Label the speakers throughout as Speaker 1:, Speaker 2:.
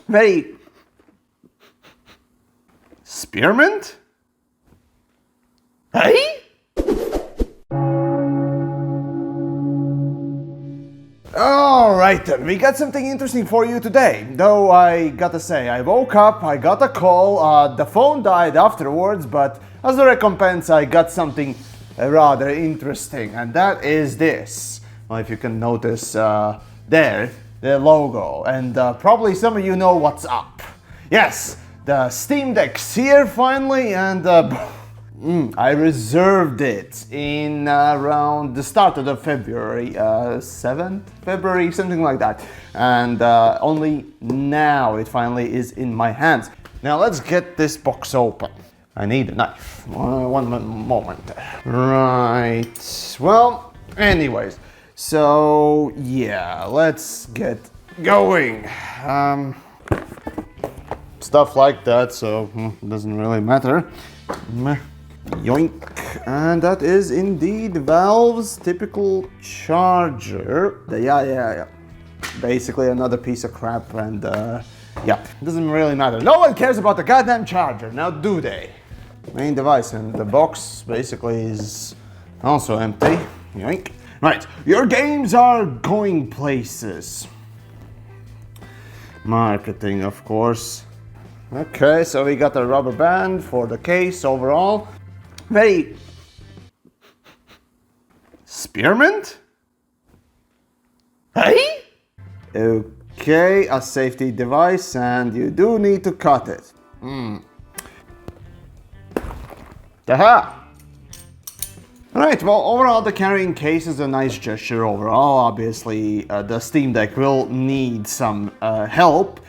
Speaker 1: Very... Spearmint? Hey? Alright then, we got something interesting for you today. Though I gotta say, I woke up, I got a call, the phone died afterwards, but as a recompense I got something rather interesting, and that is this. Well, if you can notice there, the logo, and probably some of you know what's up. Yes, the Steam Deck's here finally, and I reserved it in around the start of the February, 7th February, something like that. And only now it finally is in my hands. Now let's get this box open. I need a knife. One moment. Right. Well, anyways. So, yeah, let's get going. Stuff like that, so it doesn't really matter. Yoink. And that is indeed Valve's typical charger. Yeah. Basically another piece of crap, and yeah, it doesn't really matter. No one cares about the goddamn charger, now do they? Main device, and the box basically is also empty. Yoink. Right, your games are going places. Marketing, of course. Okay, so we got a rubber band for the case overall. Very... Spearmint? Hey? Okay, a safety device, and you do need to cut it. Aha! Alright, well, overall the carrying case is a nice gesture overall. Obviously, the Steam Deck will need some help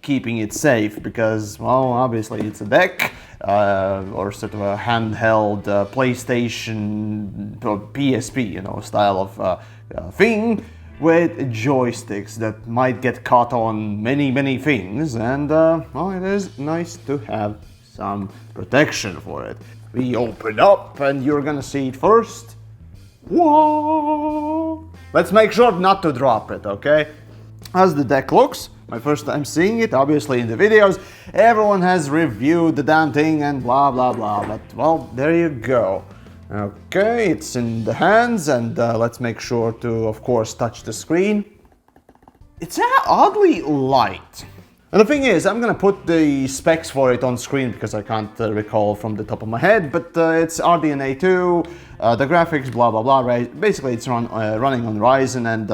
Speaker 1: keeping it safe because, well, obviously it's a deck or sort of a handheld PlayStation or PSP, you know, style of thing with joysticks that might get caught on many things, and well, it is nice to have some protection for it. We open up and you're gonna see it first. Whoa! Let's make sure not to drop it, okay? As the deck looks, my first time seeing it, obviously in the videos, everyone has reviewed the damn thing and blah blah blah, but well, there you go. Okay, it's in the hands, and let's make sure to, of course, touch the screen. It's oddly light. And the thing is, I'm gonna put the specs for it on screen because I can't recall from the top of my head, but it's RDNA 2, the graphics, blah blah blah, right? Basically it's running on Ryzen, and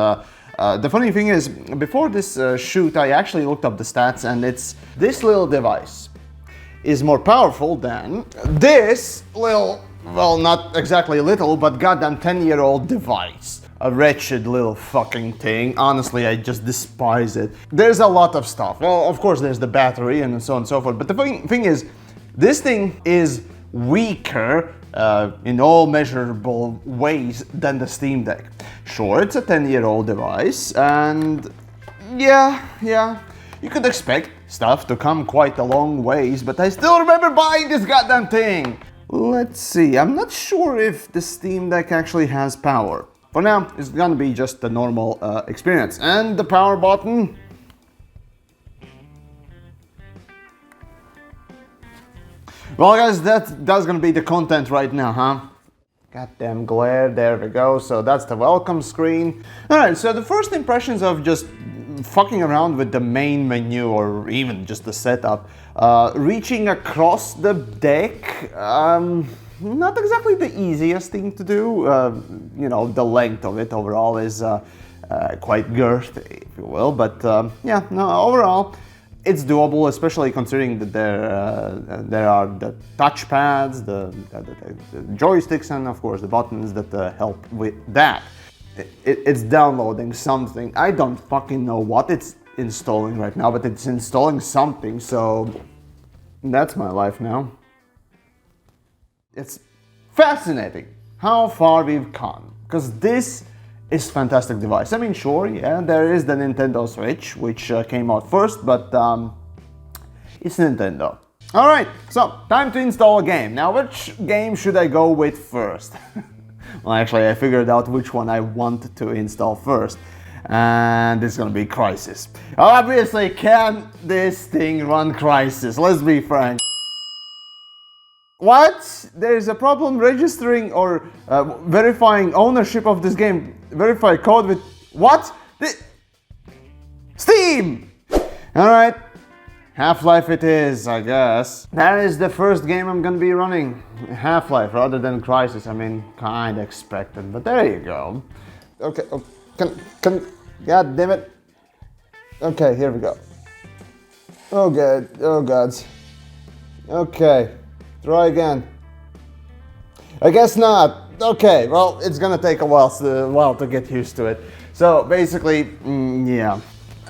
Speaker 1: the funny thing is, before this shoot I actually looked up the stats, and it's this little device is more powerful than this little, well, not exactly little, but goddamn 10-year-old device. A wretched little fucking thing. Honestly, I just despise it. There's a lot of stuff. Well, of course, there's the battery and so on and so forth. But the thing is, this thing is weaker in all measurable ways than the Steam Deck. Sure, it's a 10-year-old device, and yeah, you could expect stuff to come quite a long ways, but I still remember buying this goddamn thing. Let's see, I'm not sure if the Steam Deck actually has power. For now, it's gonna be just the normal experience. And the power button. Well guys, that's gonna be the content right now, huh? Goddamn glare, there we go. So that's the welcome screen. Alright, so the first impressions of just fucking around with the main menu, or even just the setup, reaching across the deck, not exactly the easiest thing to do. You know, the length of it overall is quite girthy, if you will, but yeah, no, overall it's doable, especially considering that there are the touch pads, the joysticks, and of course the buttons that help with that. It's downloading something. I don't fucking know what it's installing right now, but it's installing something, so that's my life now. It's fascinating how far we've come, because this is a fantastic device. I mean, sure, yeah, there is the Nintendo Switch, which came out first, but it's Nintendo. Alright, so time to install a game. Now, which game should I go with first? Well, actually, I figured out which one I want to install first. and it's gonna be Crysis. Obviously, can this thing run Crysis? Let's be frank. What? There's a problem registering or verifying ownership of this game. Verify code with what? Steam! Alright. Half-Life it is, I guess. That is the first game I'm gonna be running. Half-Life rather than Crysis. I mean, kinda expected, but there you go. Okay, oh, god damn it. Okay, here we go. Oh god, oh god. Okay, try again. I guess not. Okay, well, it's gonna take a while to get used to it. So basically, yeah.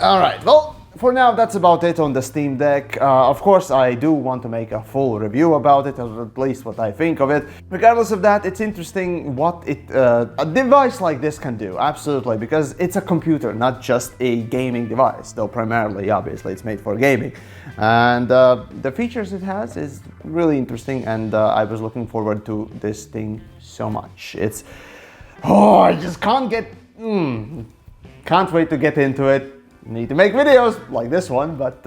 Speaker 1: All right, well, for now, that's about it on the Steam Deck. Of course, I do want to make a full review about it, or at least what I think of it. Regardless of that, it's interesting what a device like this can do, absolutely, because it's a computer, not just a gaming device, though primarily, obviously, it's made for gaming. And the features it has is really interesting, and I was looking forward to this thing so much. I just can't wait to get into it. Need to make videos like this one, but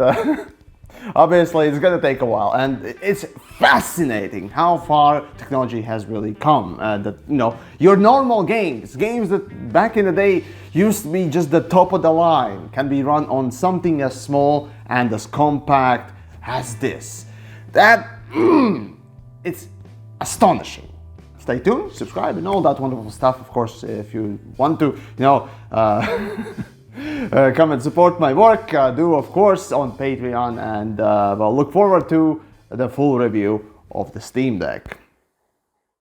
Speaker 1: obviously it's gonna take a while, and it's fascinating how far technology has really come. Your normal games that back in the day used to be just the top of the line, can be run on something as small and as compact as this. It's astonishing. Stay tuned, subscribe, and all that wonderful stuff. Of course, if you want to, come and support my work, do of course on Patreon, and look forward to the full review of the Steam Deck.